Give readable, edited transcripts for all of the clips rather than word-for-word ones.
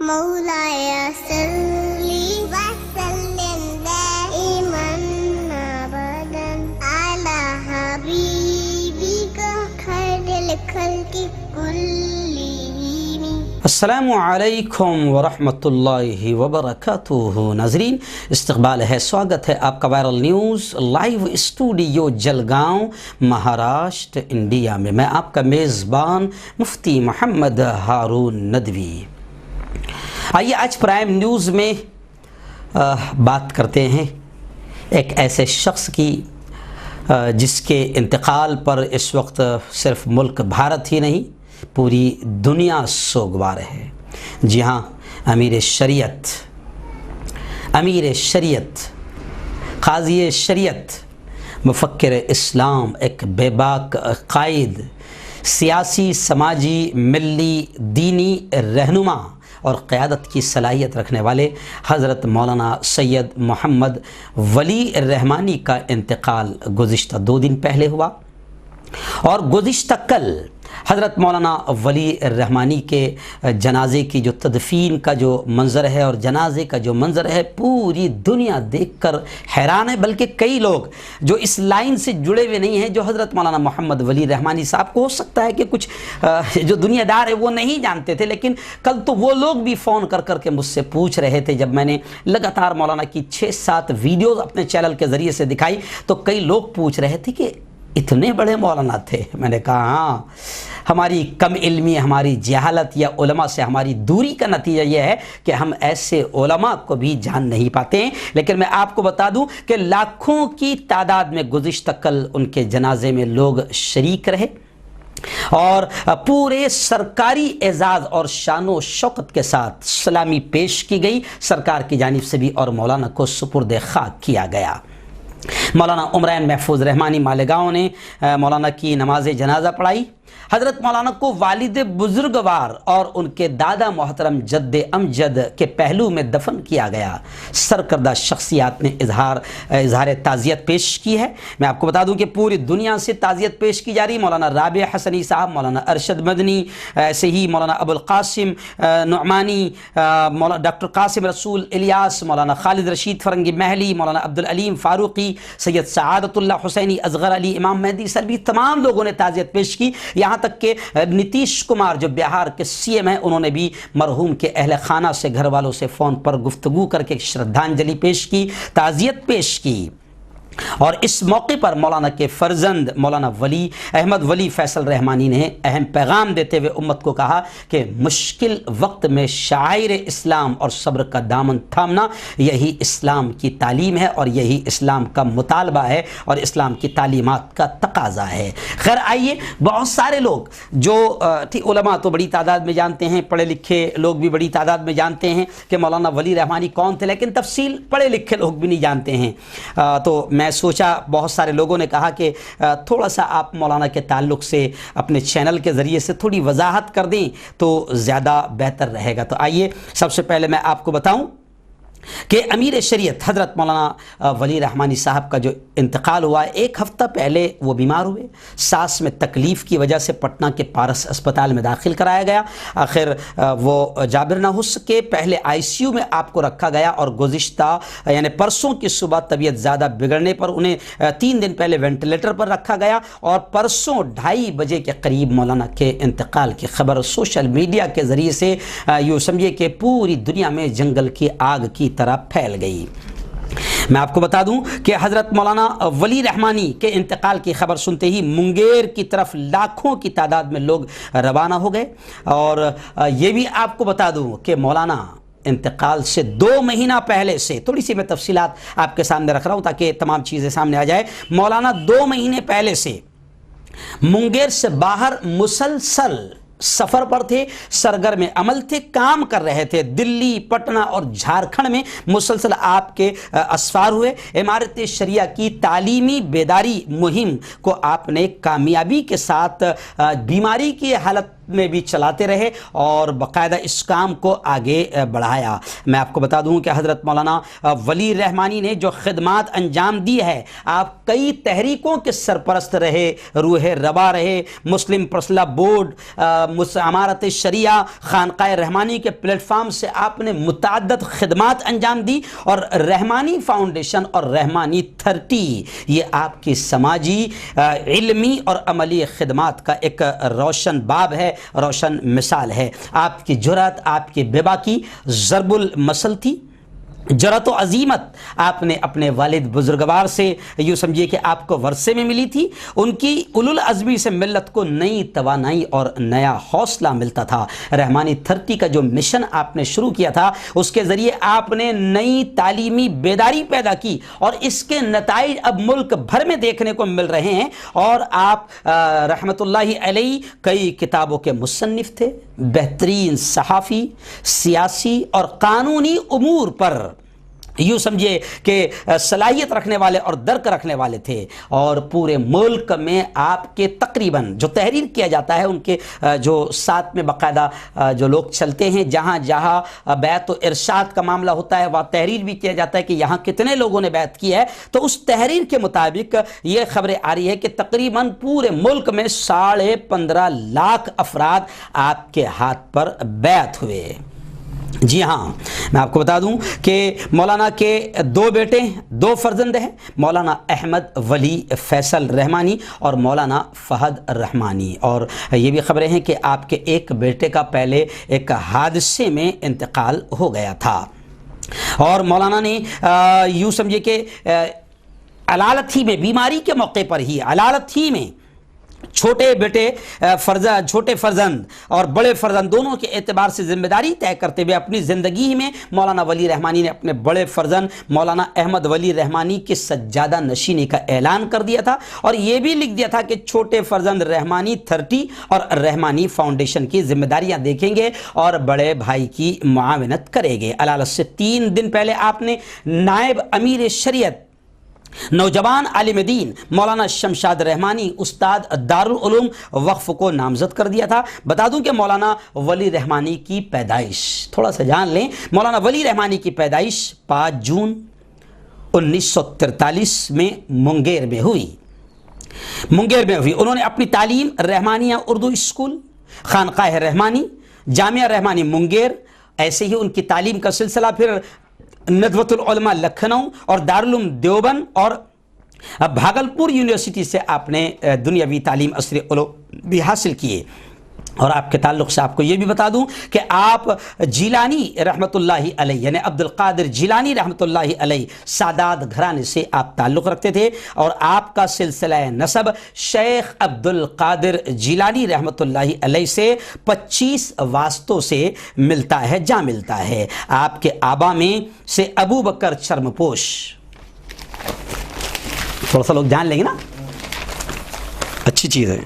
مولاي صل وسلم دائما ابدا على حبيبك خير الخلق كلهم. السلام علیکم ورحمۃ اللہ وبرکاتہ. ناظرین، استقبال ہے، سواگت ہے آپ کا viral news live studio Jalgaon, Maharashtra, India میں. میں آپ کا میزبان مفتی محمد ہارون ندوی. آئیے آج پرائم نیوز میں بات کرتے ہیں ایک ایسے شخص کی جس کے انتقال پر اس وقت صرف ملک بھارت ہی نہیں، پوری دنیا سوگوار ہے. جی ہاں، امیر شریعت، قاضی شریعت، مفکر اسلام، ایک بے باک قائد، سیاسی، سماجی، ملی، دینی رہنما اور قیادت کی صلاحیت رکھنے والے حضرت مولانا سید محمد ولی الرحمانی کا انتقال گزشتہ 2 دن پہلے ہوا. اور گزشتہ کل حضرت مولانا ولی الرحمانی کے جنازے کی جو تدفین کا جو منظر ہے اور جنازے کا جو منظر ہے، پوری دنیا دیکھ کر حیران ہے. بلکہ کئی لوگ جو اس لائن سے جڑے ہوئے نہیں ہیں، جو حضرت مولانا محمد ولی الرحمانی صاحب کو ہو سکتا ہے کہ کچھ جو دنیا دار ہے وہ نہیں جانتے تھے، لیکن کل تو وہ لوگ بھی فون کر کے مجھ سے پوچھ رہے تھے. جب میں نے لگاتار مولانا کی 6-7 ویڈیوز اپنے چینل کے ذریعے سے دکھائی تو کئی لوگ پوچھ رہے تھے کہ اتنے بڑے مولانا تھے. میں نے کہا ہاں، ہماری کم علمی، ہماری جہالت یا علماء سے ہماری دوری کا نتیجہ یہ ہے کہ ہم ایسے علماء کو بھی جان نہیں پاتے ہیں. لیکن میں آپ کو بتا دوں کہ لاکھوں کی تعداد میں گزشتہ کل ان کے جنازے میں لوگ شریک رہے اور پورے سرکاری اعزاز اور شان و شوکت کے ساتھ سلامی پیش کی گئی سرکار کی جانب سے بھی، اور مولانا کو سپرد خاک کیا گیا. مولانا عمران محفوظ رحمانی مالیگاؤں نے مولانا کی نماز جنازہ پڑھائی. حضرت مولانا کو والد بزرگوار اور ان کے دادا محترم جد امجد کے پہلو میں دفن کیا گیا. سرکردہ شخصیات نے اظہار تعزیت پیش کی ہے. میں آپ کو بتا دوں کہ پوری دنیا سے تعزیت پیش کی جا رہی. مولانا رابع حسنی صاحب، مولانا ارشد مدنی، ایسے ہی مولانا ابو القاسم نعمانی، مولانا ڈاکٹر قاسم رسول الیاس، مولانا خالد رشید فرنگی محلی، مولانا عبدالعلیم فاروقی، سید سعادت اللہ حسینی، اصغر علی، امام مہدی سلوی، تمام لوگوں نے تعزیت پیش کی. یہاں تک کہ نتیش کمار جو بہار کے سی ایم ہیں، انہوں نے بھی مرحوم کے اہل خانہ سے، گھر والوں سے فون پر گفتگو کر کے شردھانجلی پیش کی، تعزیت پیش کی. اور اس موقع پر مولانا کے فرزند مولانا ولی احمد ولی فیصل رحمانی نے اہم پیغام دیتے ہوئے امت کو کہا کہ مشکل وقت میں شاعر اسلام اور صبر کا دامن تھامنا یہی اسلام کی تعلیم ہے اور یہی اسلام کا مطالبہ ہے اور اسلام کی تعلیمات کا تقاضا ہے. خیر آئیے، بہت سارے لوگ جو علماء تو بڑی تعداد میں جانتے ہیں، پڑھے لکھے لوگ بھی بڑی تعداد میں جانتے ہیں کہ مولانا ولی رحمانی کون تھے، لیکن تفصیل پڑھے لکھے لوگ بھی نہیں جانتے ہیں. تو میں سوچا، بہت سارے لوگوں نے کہا کہ تھوڑا سا آپ مولانا کے تعلق سے اپنے چینل کے ذریعے سے تھوڑی وضاحت کر دیں تو زیادہ بہتر رہے گا. تو آئیے سب سے پہلے میں آپ کو بتاؤں کہ امیر شریعت حضرت مولانا ولی رحمانی صاحب کا جو انتقال ہوا ہے، 1 ہفتہ پہلے وہ بیمار ہوئے. سانس میں تکلیف کی وجہ سے پٹنہ کے پارس اسپتال میں داخل کرایا گیا. آخر وہ جابر نہ ہو سکے، پہلے ICU میں آپ کو رکھا گیا اور گزشتہ یعنی پرسوں کی صبح طبیعت زیادہ بگڑنے پر انہیں 3 دن پہلے وینٹیلیٹر پر رکھا گیا اور پرسوں 2:30 بجے کے قریب مولانا کے انتقال کی خبر سوشل میڈیا کے ذریعے سے یوں سمجھے کہ پوری دنیا میں جنگل کی آگ کی طرح پھیل گئی. میں آپ کو بتا دوں کہ حضرت مولانا ولی رحمانی کے انتقال کی خبر سنتے ہی منگیر کی طرف لاکھوں کی تعداد میں لوگ روانہ ہو گئے. اور یہ بھی آپ کو بتا دوں کہ مولانا انتقال سے 2 مہینہ پہلے سے، تھوڑی سی میں تفصیلات آپ کے سامنے رکھ رہا ہوں تاکہ تمام چیزیں سامنے آ جائے. مولانا 2 مہینے پہلے سے منگیر سے باہر مسلسل سفر پر تھے، سرگرم عمل تھے، کام کر رہے تھے. دلی، پٹنہ اور جھارکھنڈ میں مسلسل آپ کے اسفار ہوئے. امارت شریعہ کی تعلیمی بیداری مہم کو آپ نے کامیابی کے ساتھ بیماری کی حالت میں بھی چلاتے رہے اور باقاعدہ اس کام کو آگے بڑھایا۔ میں آپ کو بتا دوں کہ حضرت مولانا ولی رحمانی نے جو خدمات انجام دی ہے، آپ کئی تحریکوں کے سرپرست رہے، روح روا رہے، مسلم پرسلہ بورڈ، امارت شریعہ، خانقاہ رحمانی کے پلیٹ فارم سے آپ نے متعدد خدمات انجام دی، اور رحمانی فاؤنڈیشن اور رحمانی 30 یہ آپ کی سماجی، علمی اور عملی خدمات کا ایک روشن باب ہے، روشن مثال ہے۔ آپ کی جرأت، آپ کی بے باکی ضرب المثل تھی، جرأت و عزیمت آپ نے اپنے والد بزرگوار سے یوں سمجھیے کہ آپ کو ورثے میں ملی تھی۔ ان کی اولو العزمی سے ملت کو نئی توانائی اور نیا حوصلہ ملتا تھا۔ رحمانی 30 کا جو مشن آپ نے شروع کیا تھا، اس کے ذریعے آپ نے نئی تعلیمی بیداری پیدا کی، اور اس کے نتائج اب ملک بھر میں دیکھنے کو مل رہے ہیں۔ اور آپ رحمت اللہ علیہ کئی کتابوں کے مصنف تھے، بہترین صحافی، سیاسی اور قانونی امور پر یوں سمجھے کہ صلاحیت رکھنے والے اور درک رکھنے والے تھے، اور پورے ملک میں آپ کے تقریباً جو تحریر کیا جاتا ہے، ان کے جو ساتھ میں باقاعدہ جو لوگ چلتے ہیں، جہاں جہاں بیعت و ارشاد کا معاملہ ہوتا ہے وہاں تحریر بھی کیا جاتا ہے کہ یہاں کتنے لوگوں نے بیعت کی ہے، تو اس تحریر کے مطابق یہ خبریں آ رہی ہے کہ تقریباً پورے ملک میں 15.5 لاکھ افراد آپ کے ہاتھ پر بیعت ہوئے۔ جی ہاں، میں آپ کو بتا دوں کہ مولانا کے 2 بیٹے، 2 فرزند ہیں، مولانا احمد ولی فیصل رحمانی اور مولانا فہد رحمانی، اور یہ بھی خبریں ہیں کہ آپ کے ایک بیٹے کا پہلے ایک حادثے میں انتقال ہو گیا تھا۔ اور مولانا نے یوں سمجھے کہ علالت ہی میں، بیماری کے موقع پر ہی علالت ہی میں چھوٹے بیٹے چھوٹے فرزند اور بڑے فرزند دونوں کے اعتبار سے ذمہ داری طے کرتے ہوئے اپنی زندگی میں مولانا ولی رحمانی نے اپنے بڑے فرزند مولانا احمد ولی رحمانی کی سجادہ نشینی کا اعلان کر دیا تھا، اور یہ بھی لکھ دیا تھا کہ چھوٹے فرزند رحمانی 30 اور رحمانی فاؤنڈیشن کی ذمہ داریاں دیکھیں گے اور بڑے بھائی کی معاونت کریں گے۔ علالت سے 3 دن پہلے آپ نے نائب امیر شریعت نوجوان عالم دین مولانا شمشاد رحمانی استاد دارالعلوم وقف کو نامزد کر دیا تھا۔ بتا دوں کہ مولانا ولی رحمانی کی پیدائش تھوڑا سا جان لیں، مولانا ولی رحمانی کی پیدائش 5 جون 1943 میں منگیر میں ہوئی۔ انہوں نے اپنی تعلیم رحمانیہ اردو اسکول، خانقاہ رحمانی، جامعہ رحمانی منگیر، ایسے ہی ان کی تعلیم کا سلسلہ پھر ندوۃ العلماء لکھنؤ اور دارالعلوم دیوبند اور بھاگلپور یونیورسٹی سے آپ نے دنیاوی تعلیم عصر علوم بھی حاصل کیے۔ اور آپ کے تعلق سے آپ کو یہ بھی بتا دوں کہ آپ جیلانی رحمت اللہ علیہ یعنی عبد القادر جیلانی رحمت اللہ علیہ سادات گھرانے سے آپ تعلق رکھتے تھے، اور آپ کا سلسلہ نسب شیخ عبد القادر جیلانی رحمت اللہ علیہ سے 25 واسطوں سے ملتا ہے، جا ملتا ہے۔ آپ کے آبا میں سے ابو بکر چرمپوش، تھوڑا سا لوگ جان لیں گے نا، اچھی چیز ہے۔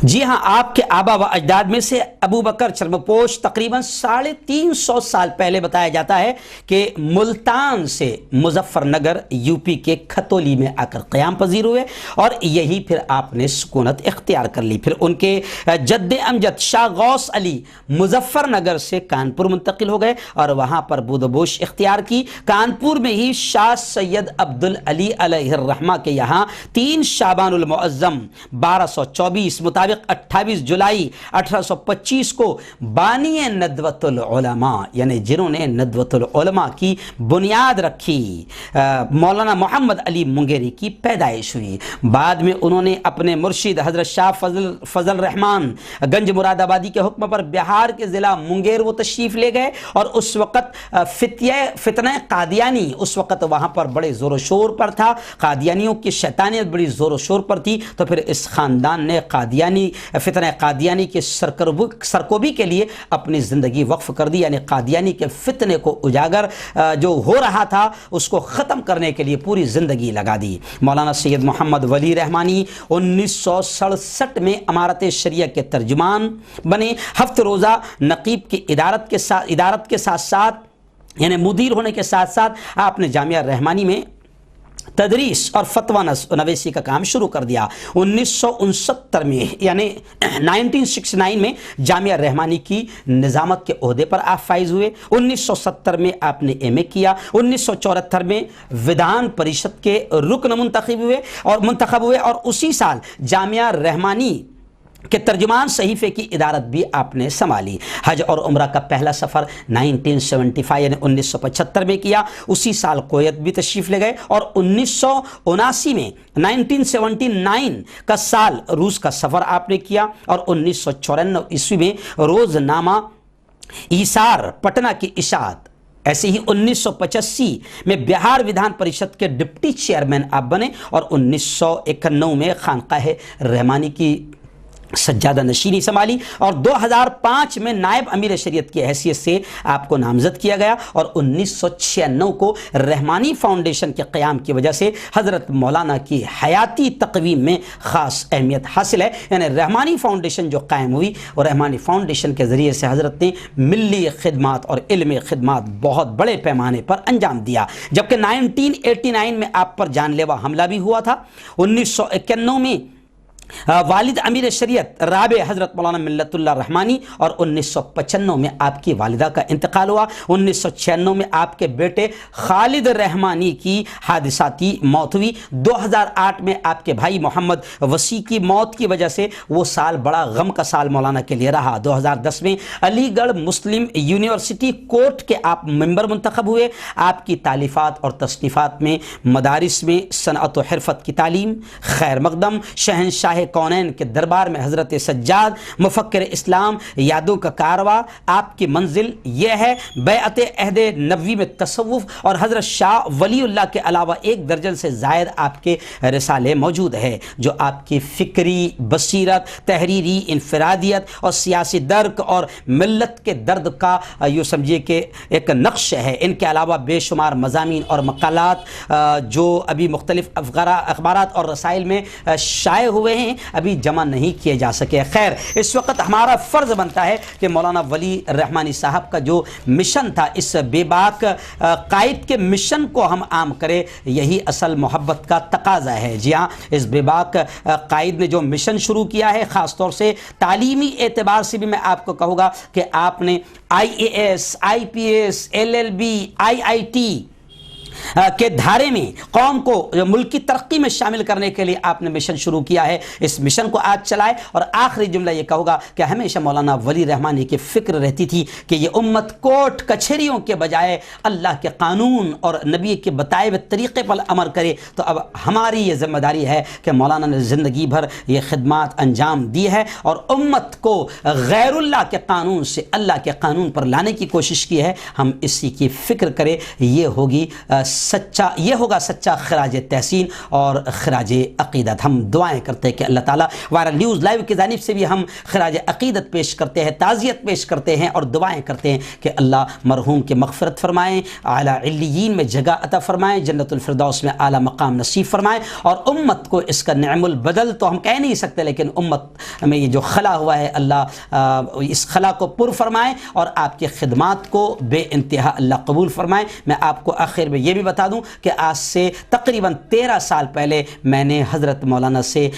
جی ہاں، آپ کے آبا و اجداد میں سے ابو بکر چرمپوش تقریباً 350 سال پہلے بتایا جاتا ہے کہ ملتان سے مظفر نگر یوپی کے کھتولی میں آ کر قیام پذیر ہوئے، اور یہی پھر آپ نے سکونت اختیار کر لی۔ پھر ان کے جد امجد شاہ غوث علی مظفر نگر سے کانپور منتقل ہو گئے اور وہاں پر بود و بوش اختیار کی۔ کانپور میں ہی شاہ سید عبد العلی علیہ الرحمہ کے یہاں 3 شعبان المعظم 1224 مطابق 28 جولائی 1825 کو بانی ندوۃ العلماء یعنی جنہوں نے ندوۃ العلماء کی بنیاد رکھی مولانا محمد علی منگیری کی پیدائش ہوئی۔ بعد میں انہوں نے اپنے مرشد حضرت شاہ فضل رحمان گنج مراد آبادی کے حکم پر بہار کے ضلع منگیر وہ تشریف لے گئے، اور اس وقت فتنہ قادیانی اس وقت وہاں پر بڑے زور و شور پر تھا، قادیانیوں کی شیطانیت بڑی زور و شور پر تھی، تو پھر اس خاندان نے قادیانی فتنہ قادیانی کی سرکوبی کے لیے اپنی زندگی وقف کر دی، یعنی قادیانی کے فتنے کو اجاگر جو ہو رہا تھا اس کو ختم کرنے کے لیے پوری زندگی لگا دی۔ مولانا سید محمد ولی رحمانی 1967 میں امارت شریعہ کے ترجمان بنے۔ ہفت روزہ نقیب کی ادارت کے ساتھ ساتھ یعنی مدیر ہونے کے ساتھ ساتھ آپ نے جامعہ رحمانی میں تدریس اور فتویٰ نویسی کا کام شروع کر دیا۔ 1969 میں یعنی 1969 میں جامعہ رحمانی کی نظامت کے عہدے پر آپ فائز ہوئے۔ 1970 میں آپ نے ایم اے کیا۔ 1974 میں ودھان پریشد کے رکن منتخب ہوئے اور اسی سال جامعہ رحمانی کہ ترجمان صحیفے کی ادارت بھی آپ نے سنبھالی۔ حج اور عمرہ کا پہلا سفر 1975 یعنی 1975 میں کیا۔ اسی سال کویت بھی تشریف لے گئے اور 1979 میں 1979 کا سال روس کا سفر آپ نے کیا اور 1994 عیسوی میں روزنامہ ایثار پٹنہ کی اشاعت۔ ایسے ہی 1985 میں بہار ودھان پریشد کے ڈپٹی چیئرمین آپ بنے اور 1991 میں خانقاہ رحمانی کی سجادہ نشینی سنبھالی اور 2005 میں نائب امیر شریعت کی حیثیت سے آپ کو نامزد کیا گیا اور 1996 کو رحمانی فاؤنڈیشن کے قیام کی وجہ سے حضرت مولانا کی حیاتی تقویم میں خاص اہمیت حاصل ہے، یعنی رحمانی فاؤنڈیشن جو قائم ہوئی اور رحمانی فاؤنڈیشن کے ذریعے سے حضرت نے ملی خدمات اور علمی خدمات بہت بڑے پیمانے پر انجام دیا۔ جبکہ 1989 میں آپ پر جان لیوا حملہ بھی ہوا تھا۔ 1991 میں والد امیر شریعت رابع حضرت مولانا ملت اللہ رحمانی اور 1995 میں آپ کی والدہ کا انتقال ہوا۔ 1996 میں آپ کے بیٹے خالد رحمانی کی حادثاتی موت ہوئی۔ 2008 میں آپ کے بھائی محمد وسیع کی موت کی وجہ سے وہ سال بڑا غم کا سال مولانا کے لیے رہا۔ 2010 میں علی گڑھ مسلم یونیورسٹی کوٹ کے آپ ممبر منتخب ہوئے۔ آپ کی تالیفات اور تصنیفات میں مدارس میں صنعت و حرفت کی تعلیم، خیر مقدم، شہنشاہ کونین کے دربار میں حضرت سجاد، مفکر اسلام، یادوں کا کارواں، آپ کی منزل یہ ہے، بیعت عہد نبوی میں تصوف اور حضرت شاہ ولی اللہ کے علاوہ 1 درجن سے زائد آپ کے رسالے موجود ہیں جو آپ کی فکری بصیرت، تحریری انفرادیت اور سیاسی درک اور ملت کے درد کا یوں سمجھیے کہ ایک نقش ہے۔ ان کے علاوہ بے شمار مضامین اور مقالات جو ابھی مختلف اخبارات اور رسائل میں شائع ہوئے ہیں ابھی جمع نہیں کیے جا سکے۔ خیر، اس وقت ہمارا فرض بنتا ہے کہ مولانا ولی رحمانی صاحب کا جو مشن تھا، اس بے باک قائد کے مشن کو ہم عام کریں، یہی اصل محبت کا تقاضا ہے۔ جی ہاں، اس بے باک قائد نے جو مشن شروع کیا ہے، خاص طور سے تعلیمی اعتبار سے بھی میں آپ کو کہوں گا کہ آپ نے IAS، IPS، LLB، IIT کے دھارے میں قوم کو ملکی ترقی میں شامل کرنے کے لیے آپ نے مشن شروع کیا ہے۔ اس مشن کو آج چلائے اور آخری جملہ یہ کہوں گا کہ ہمیشہ مولانا ولی رحمانی کی فکر رہتی تھی کہ یہ امت کوٹ کچہریوں کے بجائے اللہ کے قانون اور نبی کے بتائے ہوئے طریقے پر عمل کرے۔ تو اب ہماری یہ ذمہ داری ہے کہ مولانا نے زندگی بھر یہ خدمات انجام دی ہے اور امت کو غیر اللہ کے قانون سے اللہ کے قانون پر لانے کی کوشش کی ہے۔ ہم اسی کی فکر کریں، یہ ہوگا سچا خراج تحسین اور خراج عقیدت۔ ہم دعائیں کرتے ہیں کہ اللہ تعالیٰ وائرل نیوز لائیو کی جانب سے بھی ہم خراج عقیدت پیش کرتے ہیں، تعزیت پیش کرتے ہیں اور دعائیں کرتے ہیں کہ اللہ مرحوم کے مغفرت فرمائیں، اعلیٰ علیین میں جگہ عطا فرمائیں، جنت الفردوس میں اعلیٰ مقام نصیب فرمائیں اور امت کو اس کا نعم البدل تو ہم کہہ نہیں سکتے، لیکن امت میں یہ جو خلا ہوا ہے اللہ اس خلا کو پر فرمائیں اور آپ کی خدمات کو بے انتہا اللہ قبول فرمائیں۔ میں آپ کو آخر میں یہ بھی بتا دوں کہ آج سے تقریباً 13 سال پہلے میں نے حضرت مولانا سے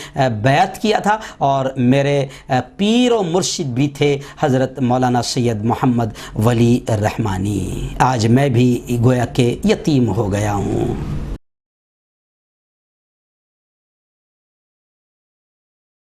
بیعت کیا تھا اور میرے پیر و مرشد بھی تھے حضرت مولانا سید محمد ولی رحمانی۔ آج میں بھی گویا کہ یتیم ہو گیا ہوں۔